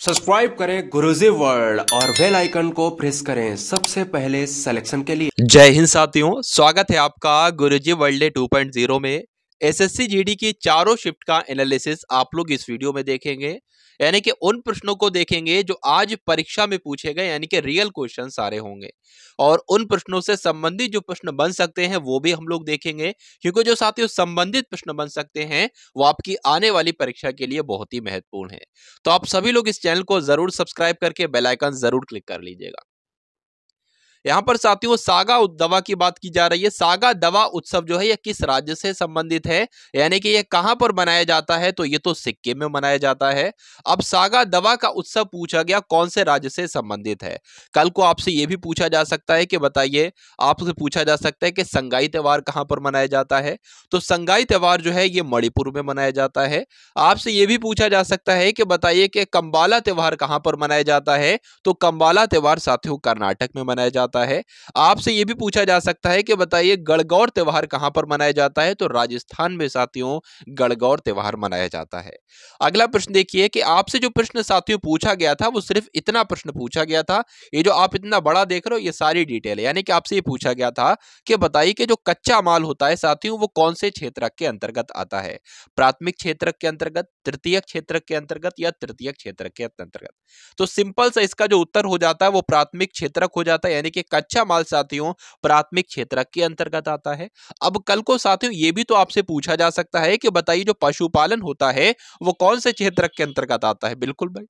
Subscribe करें गुरुजी world और bell icon को प्रेस करें सबसे पहले सिलेक्शन के लिए। जय हिंद साथियों, स्वागत है आपका गुरुजी वर्ल्ड 2.0 में। एसएससी जीडी की चारों शिफ्ट का एनालिसिस आप लोग इस वीडियो में देखेंगे, यानी कि उन प्रश्नों को देखेंगे जो आज परीक्षा में पूछे गए, यानी कि रियल क्वेश्चन सारे होंगे। और उन प्रश्नों से संबंधित जो प्रश्न बन सकते हैं वो भी हम लोग देखेंगे, क्योंकि जो साथियों संबंधित प्रश्न बन सकते हैं वो आपकी आने वाली परीक्षा के लिए बहुत ही महत्वपूर्ण है। तो आप सभी लोग इस चैनल को जरूर सब्सक्राइब करके बेल आइकन जरूर क्लिक कर लीजिएगा। यहाँ पर साथियों सागा दवा की बात की जा रही है। सागा दवा उत्सव जो है यह किस राज्य से संबंधित है, यानी कि यह कहां पर मनाया जाता है, तो ये तो सिक्किम में मनाया जाता है। अब सागा दवा का उत्सव पूछा गया कौन से राज्य से संबंधित है। कल को आपसे यह भी पूछा जा सकता है कि बताइए, आपसे पूछा जा सकता है कि संगाई त्योहार कहां पर मनाया जाता है, तो संगाई त्योहार जो है ये मणिपुर में मनाया जाता है। आपसे यह भी पूछा जा सकता है कि बताइए कि कंबाला त्योहार कहां पर मनाया जाता है, तो कंबाला त्योहार साथियों कर्नाटक में मनाया जाता है। आपसे यह भी पूछा जा सकता है कि बताइए गणगौर त्योहार कहां पर मनाया जाता है, तो राजस्थान में साथियों गणगौर त्योहार मनाया जाता है। अगला प्रश्न देखिए कि आपसे जो प्रश्न साथियों पूछा गया था वो सिर्फ इतना प्रश्न पूछा गया था। ये जो आप इतना बड़ा देख रहे हो ये सारी डिटेल है, यानी कि आपसे ये पूछा गया था कि बताइए कि जो कच्चा माल होता है साथियों वो कौन से क्षेत्रक के अंतर्गत आता है, प्राथमिक क्षेत्रक के अंतर्गत, तृतीय क्षेत्रक के अंतर्गत या तृतीय क्षेत्रक के अंतर्गत। तो सिंपल सा इसका जो उत्तर हो जाता है वो प्राथमिक क्षेत्रक हो जाता है, यानी कि कच्चा माल साथियों प्राथमिक क्षेत्रक के अंतर्गत आता है। अब कल को साथियों ये भी तो आपसे पूछा जा सकता है कि बताइए जो पशुपालन होता है वो कौन से क्षेत्रक के अंतर्गत आता है। बिल्कुल भाई,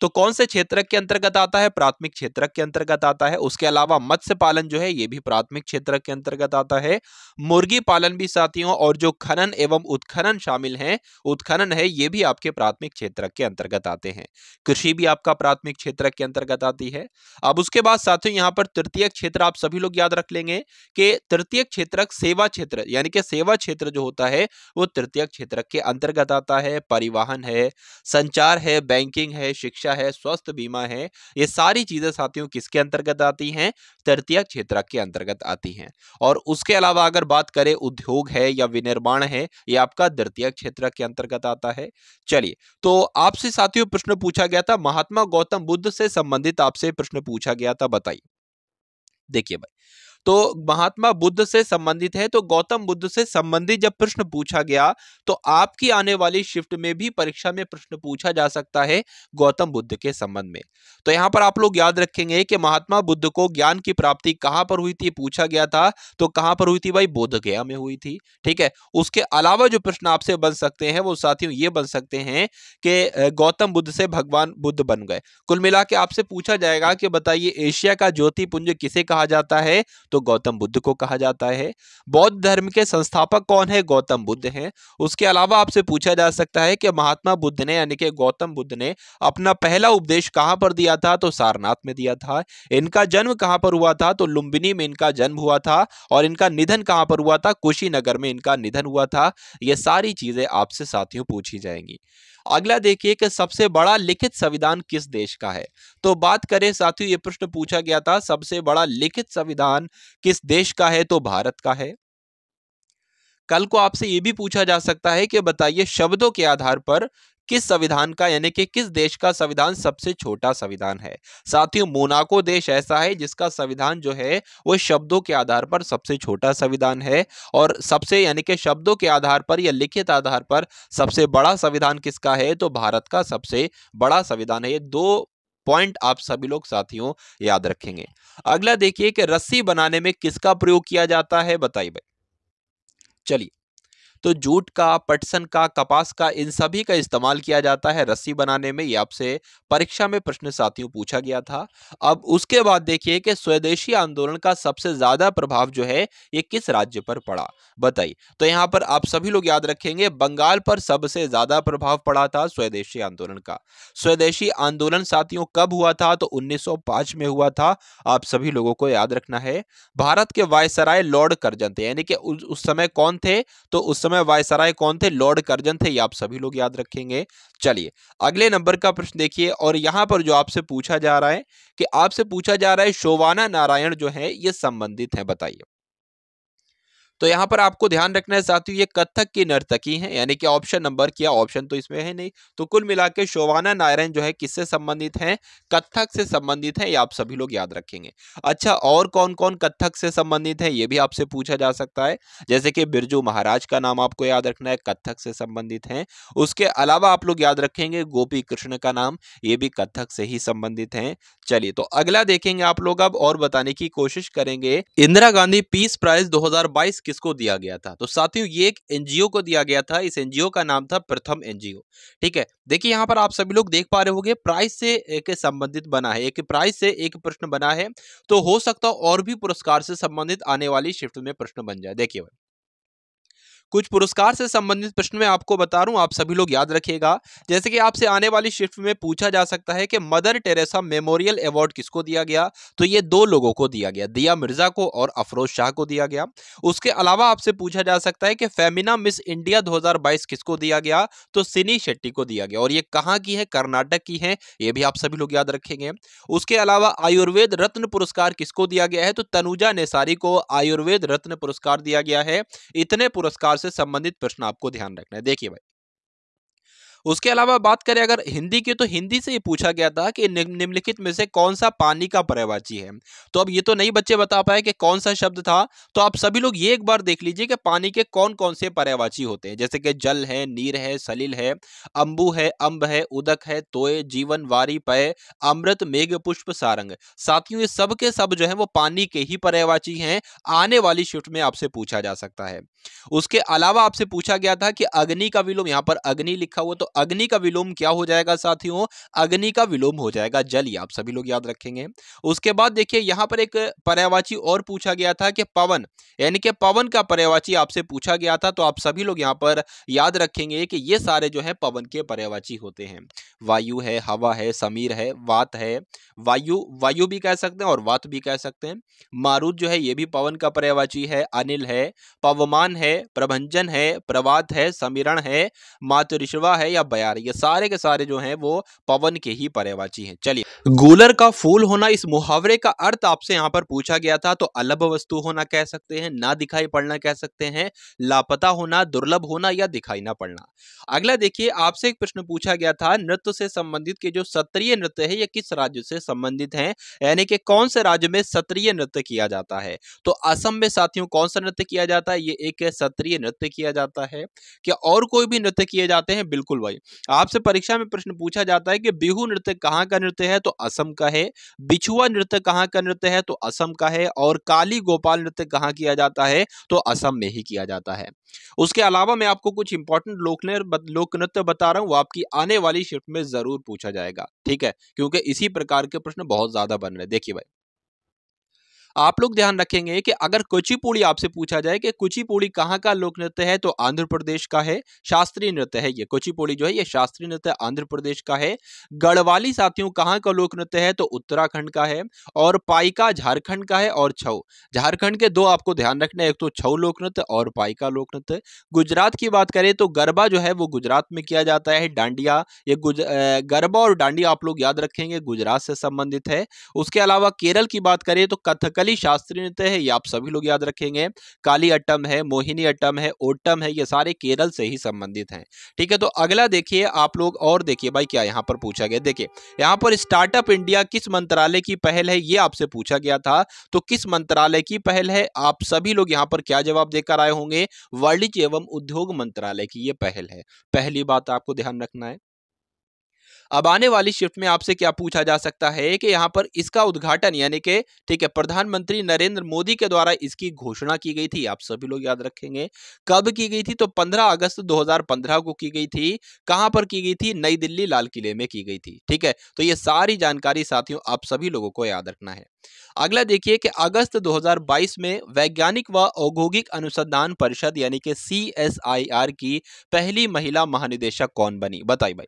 तो कौन से क्षेत्रक के अंतर्गत आता है, प्राथमिक क्षेत्रक के अंतर्गत आता है। उसके अलावा मत्स्य पालन जो है ये भी प्राथमिक क्षेत्रक के अंतर्गत आता है। मुर्गी पालन भी साथियों, और जो खनन एवं उत्खनन शामिल हैं, उत्खनन है ये भी आपके प्राथमिक क्षेत्रक के अंतर्गत आते हैं। कृषि भी आपका प्राथमिक क्षेत्रक के अंतर्गत आती है। अब उसके बाद साथियों यहाँ पर तृतीय क्षेत्र आप सभी लोग याद रख लेंगे कि तृतीय क्षेत्रक सेवा क्षेत्र, यानी कि सेवा क्षेत्र जो होता है वो तृतीय क्षेत्रक के अंतर्गत आता है। परिवहन है, संचार है, बैंकिंग है, शिक्षा है, स्वास्थ्य बीमा है, ये सारी चीजें साथियों किसके अंतर्गत आती हैं, तृतीय क्षेत्र के अंतर्गत आती हैं। और उसके अलावा अगर बात करें उद्योग है या विनिर्माण है, ये आपका द्वितीय क्षेत्र के अंतर्गत आता है। चलिए, तो आपसे साथियों प्रश्न पूछा गया था महात्मा गौतम बुद्ध से संबंधित, आपसे प्रश्न पूछा गया था, बताइए। देखिए भाई, तो महात्मा बुद्ध से संबंधित है, तो गौतम बुद्ध से संबंधित जब प्रश्न पूछा गया तो आपकी आने वाली शिफ्ट में भी परीक्षा में प्रश्न पूछा जा सकता है गौतम बुद्ध के संबंध में। तो यहां पर आप लोग याद रखेंगे कि महात्मा बुद्ध को ज्ञान की प्राप्ति कहां पर हुई थी, पूछा गया था, तो कहां पर हुई थी भाई, बोध गया में हुई थी। ठीक है, उसके अलावा जो प्रश्न आपसे बन सकते हैं वो साथियों ये बन सकते हैं कि गौतम बुद्ध से भगवान बुद्ध बन गए। कुल मिला के आपसे पूछा जाएगा कि बताइए एशिया का ज्योतिपुंज किसे कहा जाता है, तो गौतम बुद्ध को कहा जाता है। बौद्ध धर्म के संस्थापक कौन है, गौतम बुद्ध हैं। उसके अलावा आपसे पूछा जा सकता है कि महात्मा बुद्ध ने यानी कि गौतम बुद्ध ने अपना पहला उपदेश कहां पर दिया था, तो सारनाथ में दिया था। इनका जन्म कहां पर हुआ था, तो लुम्बिनी में इनका जन्म हुआ था। और इनका निधन कहां पर हुआ था, कुशीनगर में इनका निधन हुआ था। ये सारी चीजें आपसे साथियों पूछी जाएंगी। अगला देखिए कि सबसे बड़ा लिखित संविधान किस देश का है। तो बात करें साथियों, ये प्रश्न पूछा गया था सबसे बड़ा लिखित संविधान किस देश का है, तो भारत का है। कल को आपसे यह भी पूछा जा सकता है कि बताइए शब्दों के आधार पर किस संविधान का, यानी कि किस देश का संविधान सबसे छोटा संविधान है। साथियों मोनाको देश ऐसा है जिसका संविधान जो है वो शब्दों के आधार पर सबसे छोटा संविधान है। और सबसे यानी कि शब्दों के आधार पर या लिखित आधार पर सबसे बड़ा संविधान किसका है, तो भारत का सबसे बड़ा संविधान है। ये दो पॉइंट आप सभी लोग साथियों याद रखेंगे। अगला देखिए कि रस्सी बनाने में किसका प्रयोग किया जाता है, बताइए भाई। चलिए, तो जूट का, पटसन का, कपास का, इन सभी का इस्तेमाल किया जाता है रस्सी बनाने में। ये आपसे परीक्षा में प्रश्न साथियों पूछा गया था। अब उसके बाद देखिए कि स्वदेशी आंदोलन का सबसे ज्यादा प्रभाव जो है ये किस राज्य पर पड़ा, बताइए। तो यहाँ पर आप सभी लोग याद रखेंगे बंगाल पर सबसे ज्यादा प्रभाव पड़ा था स्वदेशी आंदोलन का। स्वदेशी आंदोलन साथियों कब हुआ था, तो 1905 में हुआ था। आप सभी लोगों को याद रखना है। भारत के वायसराय लॉर्ड कर्जन थे, यानी कि उस समय कौन थे, तो उस समय वायसराय कौन थे, लॉर्ड कर्जन थे। ये आप सभी लोग याद रखेंगे। चलिए, अगले नंबर का प्रश्न देखिए, और यहां पर जो आपसे पूछा जा रहा है कि आपसे पूछा जा रहा है शोवाना नारायण जो है ये संबंधित है, बताइए। तो यहाँ पर आपको ध्यान रखना है साथियों, ये कथक की नर्तकी है, यानी कि ऑप्शन नंबर क्या, ऑप्शन तो इसमें है नहीं। तो कुल मिला के शोभाना नारायण जो है किससे संबंधित हैं, कथक से संबंधित हैं, ये आप सभी लोग याद रखेंगे। अच्छा, और कौन कौन कथक से संबंधित है ये भी आपसे पूछा जा सकता है, जैसे कि बिरजू महाराज का नाम आपको याद रखना है, कथक से संबंधित हैं। उसके अलावा आप लोग याद रखेंगे गोपी कृष्ण का नाम, ये भी कथक से ही संबंधित हैं। चलिए, तो अगला देखेंगे आप लोग अब और बताने की कोशिश करेंगे, इंदिरा गांधी पीस प्राइज 2022 किसको दिया गया था। तो साथियों, ये एक एनजीओ को दिया गया था, इस एनजीओ का नाम था प्रथम एनजीओ। ठीक है, देखिए यहाँ पर आप सभी लोग देख पा रहे होंगे प्राइज से एक संबंधित बना है, एक प्राइज से एक प्रश्न बना है, तो हो सकता है और भी पुरस्कार से संबंधित आने वाली शिफ्ट में प्रश्न बन जाए। देखिए भाई, कुछ पुरस्कार से संबंधित प्रश्न मैं आपको बता रहा हूं, आप सभी लोग याद रखिएगा। जैसे कि आपसे आने वाली शिफ्ट में पूछा जा सकता है कि मदर टेरेसा मेमोरियल अवार्ड किसको दिया गया, तो ये दो लोगों को दिया गया, दिया मिर्जा को और अफरोज शाह को दिया गया। उसके अलावा आपसे पूछा जा सकता है कि फेमिना मिस इंडिया 2022 किसको दिया गया, तो सिनी शेट्टी को दिया गया, और ये कहाँ की है, कर्नाटक की है, ये भी आप सभी लोग याद रखेंगे। उसके अलावा आयुर्वेद रत्न पुरस्कार किसको दिया गया है, तो तनुजा नेसारी को आयुर्वेद रत्न पुरस्कार दिया गया है। इतने पुरस्कार से संबंधित प्रश्न आपको ध्यान रखना है। देखिए भाई, उसके अलावा बात करें अगर हिंदी की, तो हिंदी से ये पूछा गया था कि निम्नलिखित में से कौन सा पानी का पर्यायवाची है। तो अब ये तो नहीं बच्चे बता पाए कि कौन सा शब्द था, तो आप सभी लोग ये एक बार देख लीजिए कि पानी के कौन कौन से पर्यायवाची होते हैं, जैसे कि जल है, नीर है, सलिल है, अंबु है, अम्ब है, उदक है, तोय, जीवन, वारी, पय, अमृत, मेघ, पुष्प, सारंग। साथियों, ये सब के सब जो है वो पानी के ही पर्यायवाची हैं, आने वाली शिफ्ट में आपसे पूछा जा सकता है। उसके अलावा आपसे पूछा गया था कि अग्नि का विलोम, यहां पर अग्नि लिखा हुआ, तो अग्नि का विलोम क्या हो जाएगा साथियों, अग्नि का विलोम हो जाएगा जल, ये आप सभी लोग याद रखेंगे। उसके बाद देखिए यहां पर एक पर्यायवाची और पूछा गया था कि पवन, यानी कि पवन का पर्यायवाची आपसे पूछा गया था, तो आप सभी लोग यहां पर याद रखेंगे कि ये सारे जो है पवन के पर्यायवाची होते हैं। वायु है, हवा है, समीर है, वात है, वायु वायु भी कह सकते हैं और वात भी कह सकते हैं। मारुत जो है ये भी पवन का पर्यायवाची है। अनिल है, पवमान है, प्रभंजन है, प्रवात है, समीरण है, मातृश्वा है या बयार, ये सारे के सारे जो हैं वो पवन के ही पर्यायवाची हैं। चलिए, गूलर का फूल होना, इस मुहावरे का अर्थ आपसे यहां पर पूछा गया था, तो अलभ वस्तु होना कह सकते हैं, ना दिखाई पड़ना कह सकते हैं, लापता होना, दुर्लभ होना या दिखाई ना पड़ना। अगला देखिए, आपसे एक प्रश्न पूछा गया था, नृत्य से संबंधित के जो सत्रीय नृत्य है ये किस राज्य से संबंधित है, यानी कि कौन से राज्य में सत्रीय नृत्य किया जाता है। तो असम में साथियों कौन सा नृत्य किया जाता है, ये एक सत्रीय नृत्य किया जाता है। क्या और कोई भी नृत्य किए जाते हैं, बिल्कुल भाई, आपसे परीक्षा में प्रश्न पूछा जाता है कि बिहू नृत्य कहाँ का नृत्य है, तो असम का है। बिछुआ नृत्य कहाँ का नृत्य है, तो असम का है। और काली गोपाल नृत्य कहाँ किया जाता है, तो असम में ही किया जाता है। उसके अलावा मैं आपको कुछ इंपॉर्टेंट लोक नृत्य बता रहा हूं, वो आपकी आने वाली शिफ्ट में जरूर पूछा जाएगा, ठीक है, क्योंकि इसी प्रकार के प्रश्न बहुत ज्यादा बन रहे हैं। देखिए भाई, आप लोग ध्यान रखेंगे कि अगर कुचिपुड़ी आपसे पूछा जाए कि कुचिपुड़ी कहाँ का लोक नृत्य है, तो आंध्र प्रदेश का है, शास्त्रीय नृत्य है ये। कुचिपुड़ी जो है ये शास्त्रीय नृत्य आंध्र प्रदेश का है। गढ़वाली साथियों कहाँ का लोक नृत्य है, तो उत्तराखंड का है। और पाइका झारखंड का है। और छऊ, झारखंड के दो आपको ध्यान रखना है, एक तो छऊ लोक नृत्य और पाइका लोक नृत्य। गुजरात की बात करें तो गरबा जो है वो गुजरात में किया जाता है। डांडिया, ये गरबा और डांडिया आप लोग याद रखेंगे गुजरात से संबंधित है। उसके अलावा केरल की बात करें तो कथकली शास्त्रीय नृत्य है, ये आप सभी लोग याद रखेंगे। काली अट्टम है, मोहिनी अट्टम है, ओट्टम है, ये सारे केरल से ही संबंधित हैं। ठीक है, तो अगला देखिए आप लोग, और देखिए भाई क्या यहाँ पर पूछा गया। देखिए यहाँ पर स्टार्टअप इंडिया किस मंत्रालय की पहल है, ये आपसे पूछा गया था, तो किस मंत्रालय की पहल है, आप सभी लोग यहाँ पर क्या जवाब देकर आए होंगे, वाणिज्य एवं उद्योग मंत्रालय की ये पहल है। पहली बात आपको ध्यान रखना है। अब आने वाली शिफ्ट में आपसे क्या पूछा जा सकता है कि यहाँ पर इसका उद्घाटन, यानी कि ठीक है, प्रधानमंत्री नरेंद्र मोदी के द्वारा इसकी घोषणा की गई थी, आप सभी लोग याद रखेंगे। कब की गई थी, तो 15 अगस्त 2015 को की गई थी। कहां पर की गई थी, नई दिल्ली लाल किले में की गई थी। ठीक है, तो ये सारी जानकारी साथियों आप सभी लोगों को याद रखना है। अगला देखिए कि अगस्त 2022 में वैज्ञानिक व औद्योगिक अनुसंधान परिषद यानी कि CSIR की पहली महिला महानिदेशक कौन बनी, बताइए भाई।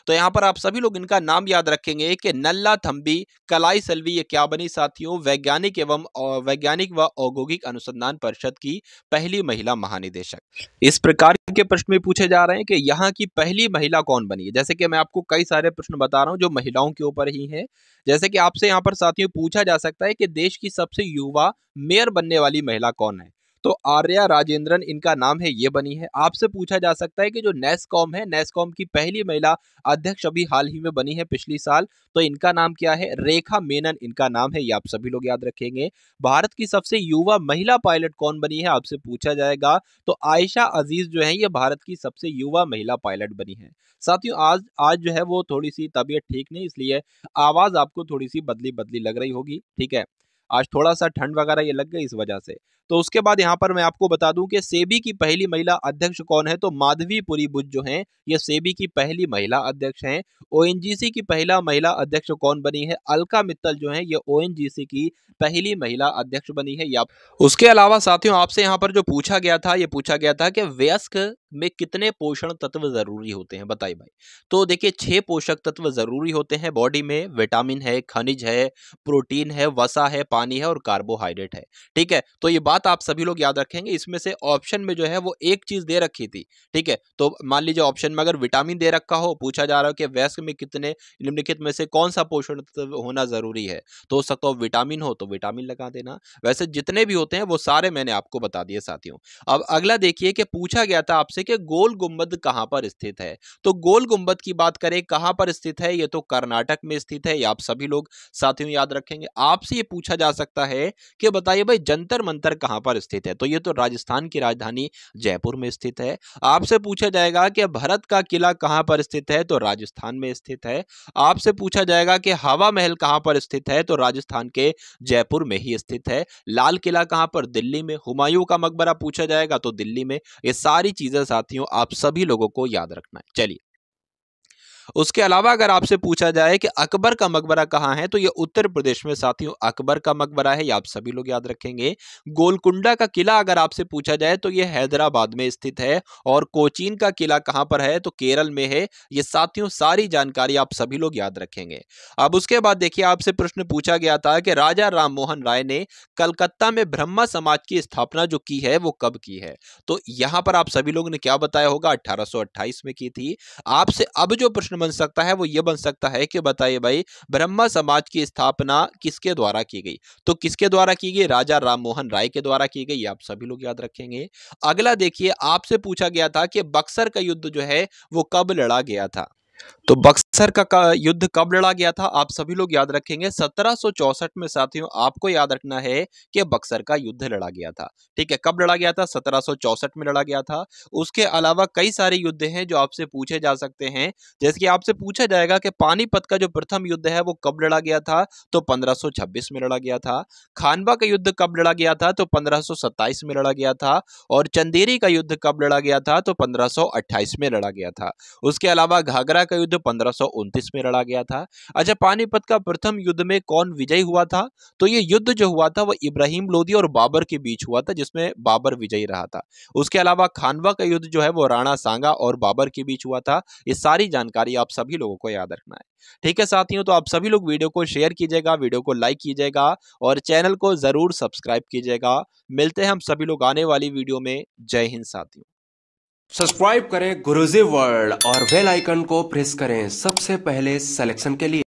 तो यहां पर आप सभी लोग इनका नाम याद रखेंगे कि नल्ला थम्बी कलाई सल्वी, ये क्या बनी साथियों, वैज्ञानिक व औद्योगिक अनुसंधान परिषद की पहली महिला महानिदेशक। इस प्रकार के प्रश्न में पूछे जा रहे हैं कि यहाँ की पहली महिला कौन बनी है। जैसे कि मैं आपको कई सारे प्रश्न बता रहा हूं जो महिलाओं के ऊपर ही है। जैसे कि आपसे यहाँ पर साथियों पूछा जा सकता है कि देश की सबसे युवा मेयर बनने वाली महिला कौन है, तो आर्या राजेंद्रन इनका नाम है, ये बनी है। आपसे पूछा जा सकता है कि जो नेस्कॉम है, नेस्कॉम की पहली महिला अध्यक्ष अभी हाल ही में बनी है पिछली साल, तो इनका नाम क्या है? रेखा मेनन इनका नाम है, ये आप सभी लोग याद रखेंगे। भारत की सबसे युवा महिला पायलट कौन बनी है आपसे पूछा जाएगा, तो आयशा अजीज जो है ये भारत की सबसे युवा महिला पायलट बनी है। साथियों आज आज जो है वो थोड़ी सी तबीयत ठीक नहीं, इसलिए आवाज आपको थोड़ी सी बदली बदली लग रही होगी, ठीक है। आज थोड़ा सा ठंड वगैरह ये लग गई इस वजह से। तो उसके बाद यहाँ पर मैं आपको बता दूं कि सेबी की पहली महिला अध्यक्ष कौन है, तो माधवी पुरी बुच जो हैं ये सेबी की पहली महिला अध्यक्ष हैं। ओएनजीसी की पहला महिला अध्यक्ष कौन बनी है? अलका मित्तल जो है ये ओएनजीसी की पहली महिला अध्यक्ष बनी है। या उसके अलावा साथियों आपसे यहाँ पर जो पूछा गया था, ये पूछा गया था कि वयस्क में कितने पोषण तत्व जरूरी होते हैं, बताइए भाई। तो देखिए 6 पोषक तत्व जरूरी होते हैं बॉडी में। विटामिन है, खनिज है, प्रोटीन है, वसा है, पानी है और कार्बोहाइड्रेट है, ठीक है। तो ये बात आप सभी लोग याद रखेंगे। इसमें से ऑप्शन में जो है वो एक चीज दे रखी थी, ठीक है। तो मान लीजिए ऑप्शन में अगर विटामिन दे रखा हो, पूछा जा रहा हो कि वयस्क में कितने निम्नलिखित में से कौन सा पोषण तत्व होना जरूरी है, तो हो सकता हो विटामिन हो तो विटामिन लगा देना। वैसे जितने भी होते हैं वो सारे मैंने आपको बता दिए साथियों। अब अगला देखिए कि पूछा गया था आपसे कि गोल गुंबद कहां पर स्थित है। तो गोल गुंबद की बात करें कहां पर स्थित है, ये तो कर्नाटक में स्थित है, ये आप सभी लोग साथियों याद रखेंगे। आपसे ये पूछा जा सकता है कि बताइए भाई जंतर मंतर कहां पर स्थित है, तो ये तो राजस्थान की राजधानी जयपुर में स्थित है। आपसे पूछा जाएगा कि भरत का किला कहां पर स्थित है, तो राजस्थान में स्थित है। आपसे पूछा जाएगा कि हवा महल कहां पर स्थित है, तो राजस्थान के जयपुर में ही स्थित है। लाल किला कहां पर? दिल्ली में। हुमायूं का मकबरा पूछा जाएगा तो दिल्ली में। ये सारी चीजें साथियों आप सभी लोगों को याद रखना है। चलिए उसके अलावा अगर आपसे पूछा जाए कि अकबर का मकबरा कहाँ है, तो ये उत्तर प्रदेश में साथियों अकबर का मकबरा है, ये आप सभी लोग याद रखेंगे। गोलकुंडा का किला अगर आपसे पूछा जाए तो ये हैदराबाद में स्थित है। और कोचीन का किला कहाँ पर है, तो केरल में है। ये साथियों सारी जानकारी आप सभी लोग याद रखेंगे। अब उसके बाद देखिए आपसे प्रश्न पूछा गया था कि राजा राम मोहन राय ने कलकत्ता में ब्रह्मा समाज की स्थापना जो की है वो कब की है, तो यहां पर आप सभी लोगों ने क्या बताया होगा? 1828 में की थी। आपसे अब जो प्रश्न बन सकता है वो ये बन सकता है कि बताइए भाई ब्रह्मा समाज की स्थापना किसके द्वारा की गई, तो किसके द्वारा की गई? राजा राम मोहन राय के द्वारा की गई, आप सभी लोग याद रखेंगे। अगला देखिए आपसे पूछा गया था कि बक्सर का युद्ध जो है वो कब लड़ा गया था, तो बक्सर का युद्ध कब लड़ा गया था आप सभी लोग याद रखेंगे 1764 में। साथियों आपको याद रखना है कि बक्सर का युद्ध लड़ा गया था, ठीक है। कब लड़ा गया था? 1764 में लड़ा गया था। उसके अलावा कई सारे युद्ध हैं जो आपसे पूछे जा सकते हैं, जैसे कि आपसे पूछा जाएगा कि पानीपत का जो प्रथम युद्ध है वो कब लड़ा गया था, तो 1526 में लड़ा गया था। खानवा का युद्ध कब लड़ा गया था, तो 1527 में लड़ा गया था। और चंदेरी का युद्ध कब लड़ा गया था, तो 1528 में लड़ा गया था। उसके अलावा घाघरा का युद्ध 1529 में लड़ा गया था। अच्छा पानीपत का प्रथम युद्ध में कौन विजयी हुआ था, तो ये युद्ध जो हुआ था वो इब्राहिम लोदी और बाबर के बीच हुआ था, जिसमें बाबर विजयी रहा था। उसके अलावा खानवा का युद्ध जो है वो राणा सांगा और बाबर के बीच हुआ था। ये सारी जानकारी आप सभी लोगों को याद रखना है, ठीक है साथियों। तो आप सभी लोग वीडियो को शेयर कीजिएगा, वीडियो को लाइक कीजिएगा और चैनल को जरूर सब्सक्राइब कीजिएगा। मिलते हैं हम सभी लोग आने वाली वीडियो में। जय हिंद साथियों। सब्सक्राइब करें गुरुजी वर्ल्ड और बेल आइकन को प्रेस करें सबसे पहले सिलेक्शन के लिए।